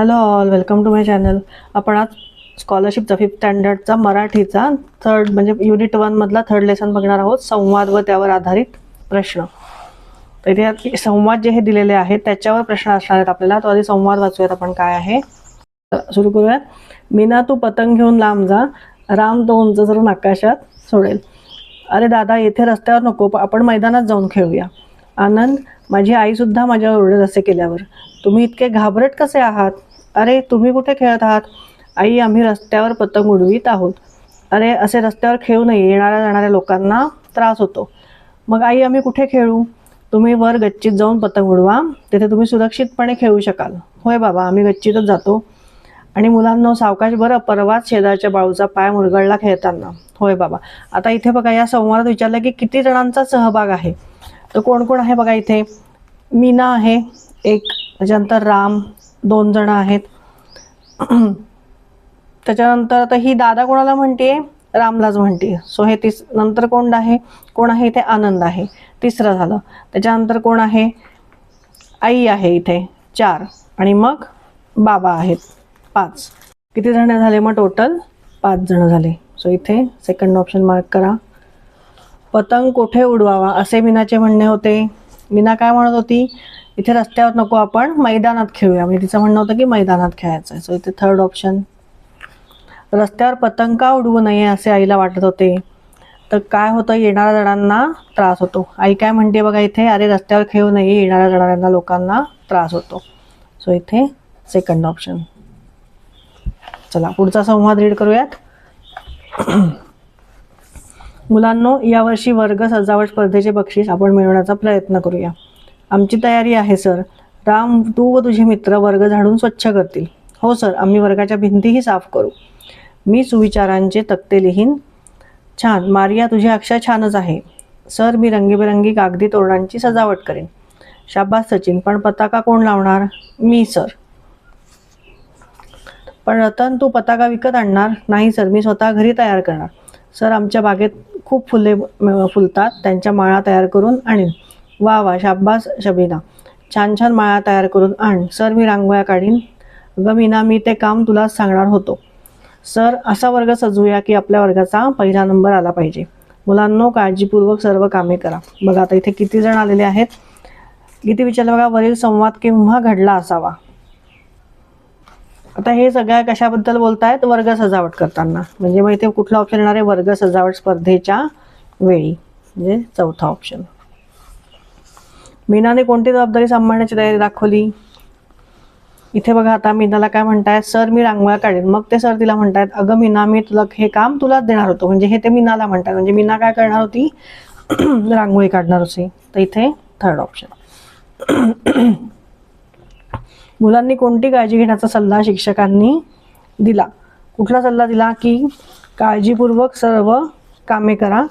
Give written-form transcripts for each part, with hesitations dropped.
Hello all, welcome to my channel. आपण आज स्कॉलरशिपचा 5th स्टँडर्डचा मराठीचा थर्ड म्हणजे युनिट 1 मधला थर्ड लेसन बघणार आहोत. संवाद व त्यावर आधारित प्रश्न. तर इथे संवाद जे हे दिलेले आहेत त्याच्यावर प्रश्न असणार आहेत आपल्याला. तो आधी संवाद वाचूयात आपण काय आहे. सुरू करूयात. मीना तू पतंग घेऊन लांब जा, राम तो उंच जरून आकाशात सोडेल. अरे दादा येथे रस्त्यावर नको, आपण मैदानात जाऊन खेळूया. आनंद माझी आई सुद्धा माझ्यावर ओरडेल असे केल्यावर. तुम्ही इतके घाबरट कसे आहात? अरे तुम्ही कुठे खेळत आहात? आई आम्ही रस्त्यावर पतंग उडवीत आहोत. अरे असे रस्त्यावर खेळू नये, येणाऱ्या जाणाऱ्या लोकांना त्रास होतो. मग आई आम्ही कुठे खेळू? तुम्ही वर गच्चीत जाऊन पतंग उडवा, तिथे तुम्ही सुरक्षितपणे खेळू शकाल. होय बाबा आम्ही गच्चीतच जातो. आणि मुलांनो सावकाश बरं, परवाच शेजारच्या बाळूचा पाय मुरगळला खेळताना. होय बाबा. आता इथे बघा या संवादात विचारलं की किती जणांचा सहभाग आहे. तर कोण कोण आहे बघा. इथे मीना आहे एक, त्याच्यानंतर राम 2 जण आहेत. त्याच्यानंतर आता ही दादा कोणाला म्हणते? रामलाच म्हणते. सो हे नंतर कोण आहे इथे? आनंद आहे. 3रं झालं. त्याच्यानंतर कोण आहे? आई आहे इथे 4, आणि मग बाबा आहेत 5. किती जण झाले मग? टोटल 5 जण झाले. सो इथे सेकंड ऑप्शन मार्क करा. पतंग कोठे उडवावा असे मीनाचे म्हणणे होते. मीना काय म्हणत होती? इथे रस्त्यावर नको, आपण मैदानात खेळूया. म्हणजे तिचं म्हणणं होतं की मैदानात खेळायचं आहे. सो इथे थर्ड ऑप्शन. रस्त्यावर पतंग का उडवू नये असे आईला वाटत होते. तर काय होतं? येणाऱ्या जणांना त्रास होतो. आई काय म्हणते बघा इथे? अरे रस्त्यावर खेळू नये, येणाऱ्या जाणाऱ्यांना लोकांना त्रास होतो. सो इथे सेकंड ऑप्शन. चला पुढचा संवाद रीड करूयात. मुलांनो यावर्षी वर्ग सजावट स्पर्धेचे बक्षीस आपण मिळवण्याचा प्रयत्न करूया. आमची तयारी आहे सर. राम तू व तुझे मित्र वर्ग झाडून स्वच्छ करतील. हो सर, आम्ही वर्गाच्या भिंतीही साफ करू. मी सुविचारांचे तक्ते लिहीन. छान. मारिया तुझे अक्षर छानच आहे. सर मी रंगीबेरंगी कागदी तोरणांची सजावट करेन. शाबास सचिन, पण पताका कोण लावणार? मी सर. पण रतन तू पताका विकत आणणार? नाही सर, मी स्वतः घरी तयार करणार. सर आमच्या बागेत खूप फुले फुलतात, त्यांच्या माळा तयार करून आणीन. वा वा, शाबास शबीना, छान छान माळा तयार करून आण. सर मी रांगोळ्या काढीन. अगं मीना मी ते काम तुलाच सांगणार होतो. सर असा वर्ग सजवूया की आपल्या वर्गाचा पहिला नंबर आला पाहिजे. मुलांनो काळजीपूर्वक सर्व कामे करा. बघा आता इथे किती जण आलेले आहेत. किती विचारलं बघा. वरील संवाद केव्हा घडला असावा. आता हे सगळ्या कशाबद्दल बोलतायत? वर्ग सजावट करताना. म्हणजे मग इथे कुठला ऑप्शन येणार आहे? वर्ग सजावट स्पर्धेच्या वेळी, म्हणजे चौथा ऑप्शन. मीनाने कोणती जबाबदारी सांभाळण्याची तयारी दाखवली? इथे बघा आता मीनाला काय म्हणतायत? सर मी रांगोळ्या काढेन. मग ते सर तिला म्हणतायत अगं मीना मी तुला हे काम तुलाच देणार होतो. म्हणजे हे ते मीनाला म्हणतात. म्हणजे मीना काय करणार होती? रांगोळी काढणार होती. तर इथे थर्ड ऑप्शन. मुलांनी कोणती काळजी घेण्याचा सल्ला शिक्षकांनी दिला? कुठला सल्ला दिला? की काळजीपूर्वक सर्व कामे करा.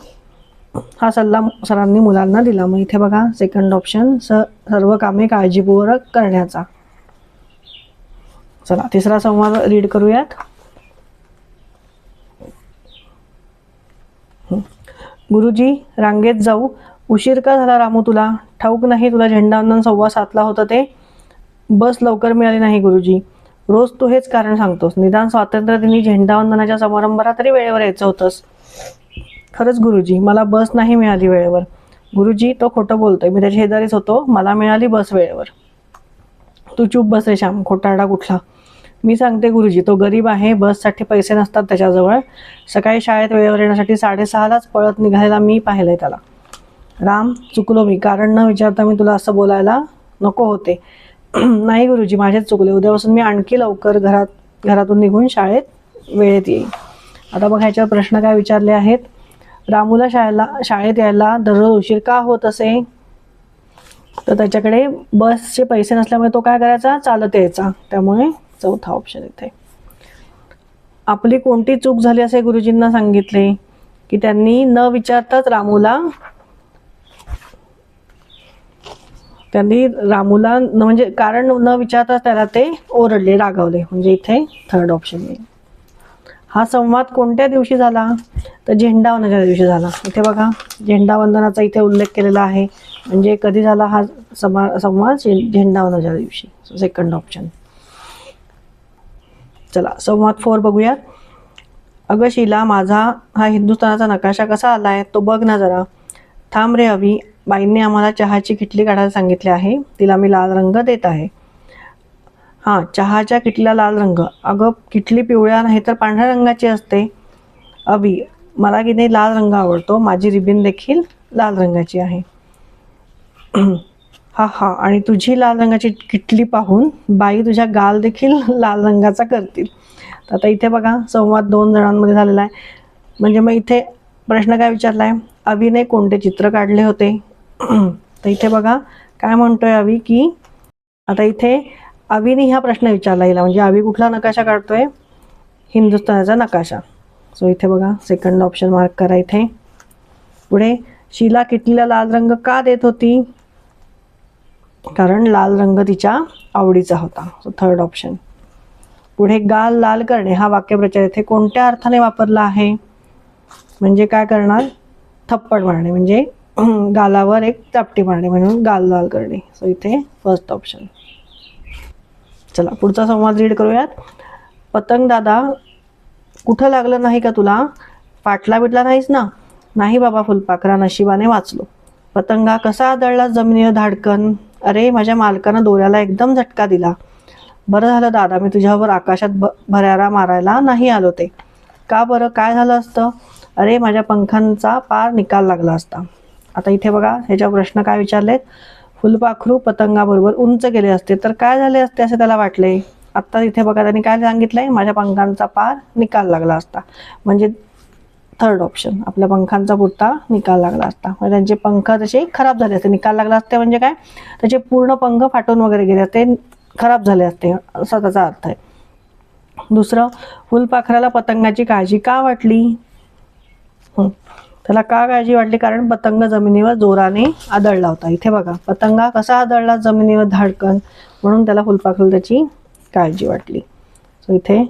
हा सल्ला सरांनी मुलांना दिला. मग इथे बघा सेकंड ऑप्शन, सर्व कामे काळजीपूर्वक करण्याचा. चला 3रा संवाद रीड करूयात. गुरुजी रांगेत जाऊ. उशीर का झाला रामू तुला? ठाऊक नाही तुला झेंडावंदन 7:15 होतं ते? बस लवकर मिळाली नाही गुरुजी. रोज तू हेच कारण सांगतोस. निदान स्वातंत्र्यदिनी झेंडावंदनाच्या समारंभाला तरी वेळेवर यायचं होतंस. खरंच गुरुजी मला बस नाही मिळाली वेळेवर. गुरुजी तो खोटं बोलतोय, मी त्याच्या शेजारीच होतो, मला मिळाली बस वेळेवर. तू चूप बस रे श्याम, खोटारडा कुठला. मी सांगते गुरुजी तो गरीब आहे, बससाठी पैसे नसतात त्याच्याजवळ. सकाळी शाळेत वेळेवर येण्यासाठी 6:30लाच पळत निघालेला मी पाहिलंय त्याला. राम चुकलो मी, कारण न विचारता मी तुला असं बोलायला नको होते. नाही गुरुजी माझेच चुकले. उद्यापासून मी आणखी लवकर घरातून निघून शाळेत वेळेत येईल. आता बघ ह्याच्यावर प्रश्न काय विचारले आहेत. रामूला शाळेत यायला दररोज उशीर का होत असे? तर त्याच्याकडे बसचे पैसे नसल्यामुळे तो काय करायचा? चालत यायचा. त्यामुळे चौथा ऑप्शन इथे. आपली कोणती चूक झाली असे गुरुजींना सांगितले? की त्यांनी न विचारताच रामूला म्हणजे कारण न विचारताच त्याला ते ओरडले, रागावले. म्हणजे इथे थर्ड ऑप्शन येईल. हा संवाद कोणत्या दिवशी झाला? तर झेंडावंदनाच्या दिवशी झाला. इथे बघा झेंडावंदनाचा इथे उल्लेख केलेला आहे. म्हणजे कधी झाला हा संवाद? झेंडावंदनाच्या दिवशी. Second option. चला संवाद 4 बघूयात. अगं शीला, माझा हा हिंदुस्थानाचा नकाशा कसा आलाय तो बघ ना जरा. थांब रे अवी, बाईंनी आम्हाला चहाची किटली काढायला सांगितले आहे, तिला मी लाल रंग देत आहे. हां, चहाच्या किटलीला लाल रंग. अगं किटली पिवळ्या नाही तर पांढऱ्या रंगाची असते. अवी, मला की नाही लाल रंग आवडतो, माझी रिबीन देखील लाल रंगाची आहे. हा हा, आणि तुझी लाल रंगाची किटली पाहून बाई तुझ्या गाल देखील लाल रंगाचा करतील. तर आता इथे बघा संवाद 2 जणांमध्ये झालेला आहे. म्हणजे मग इथे प्रश्न काय विचारला आहे, अवीने कोणते चित्र काढले होते. तर इथे बघा काय म्हणतोय अवी की, आता इथे अवीने हा प्रश्न विचारला हिला, म्हणजे अवी कुठला नकाशा काढतोय, हिंदुस्थानाचा नकाशा. सो इथे बघा सेकंड ऑप्शन मार्क करा इथे. पुढे शीला किटलीला लाल रंग का देत होती, कारण लाल रंग तिच्या आवडीचा होता. So third option. पुढे गाल लाल करणे हा वाक्यप्रचार इथे कोणत्या अर्थाने वापरला आहे, म्हणजे काय करणार, थप्पड मारणे, म्हणजे गालावर एक चापटी मारणे म्हणून गाल लाल करणे. सो इथे फर्स्ट ऑप्शन. चला पुढचा संवाद रीड करूयात. पतंग दादा, कुठं लागलं नाही का तुला, फाटला बिटला नाहीस ना. नाही बाबा फुलपाखरा, नशिबाने वाचलो. पतंगा, कसा आदळला जमिनीवर धाडकन. अरे माझ्या मालकानं दोऱ्याला एकदम झटका दिला. बरं झालं दादा, मी तुझ्यावर आकाशात भऱ्यारा मारायला नाही आलो ते. का बरं, काय झालं असतं. अरे माझ्या पंखांचा पार निकाल लागला असता. आता इथे बघा ह्याच्यावर प्रश्न काय विचारलेत, फुलपाखरू पतंगाबरोबर उंच गेले असते तर काय झाले असते असे त्याला वाटले. आत्ता इथे बघा त्यांनी काय सांगितलंय, माझ्या पंखांचा पार निकाल लागला असता, म्हणजे थर्ड ऑप्शन, आपल्या पंखांचा पुरता निकाल लागला असता. म्हणजे त्यांचे पंख तसे खराब झाले असते. निकाल लागला असते म्हणजे काय, त्याचे पूर्ण पंख फाटून वगैरे गेले असते, खराब झाले असते, असा त्याचा अर्थ आहे. दुसरं, फुलपाखराला पतंगाची काळजी का वाटली. त्याला का काळजी वाटली, कारण पतंग जमिनीवर जोराने आदळला होता. इथे बघा पतंगा कसा आदळला जमिनीवर धाडकन, म्हणून त्याला फुलपाखरू त्याची काळजी वाटली. सो इथे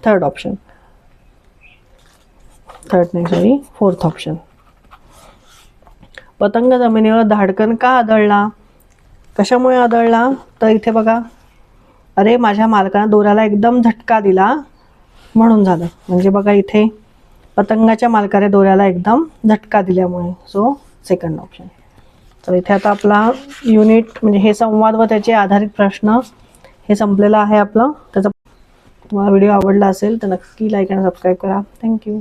थर्ड ऑप्शन, फोर्थ ऑप्शन. पतंग जमिनीवर धाडकन का आदळला, कशामुळे आदळला, तर इथे बघा, अरे माझ्या मालकानं दोऱ्याला एकदम झटका दिला म्हणून झालं. म्हणजे बघा इथे पतंगाच्या मालकाने दोऱ्याला एकदम झटका दिल्यामुळे. So second option. तर इथे आता आपला युनिट म्हणजे हे संवाद व त्याचे आधारित प्रश्न हे संपलेलं आहे आपलं. त्याचा तुम्हाला व्हिडिओ आवडला असेल तर नक्की लाईक आणि सबस्क्राईब करा. थँक्यू.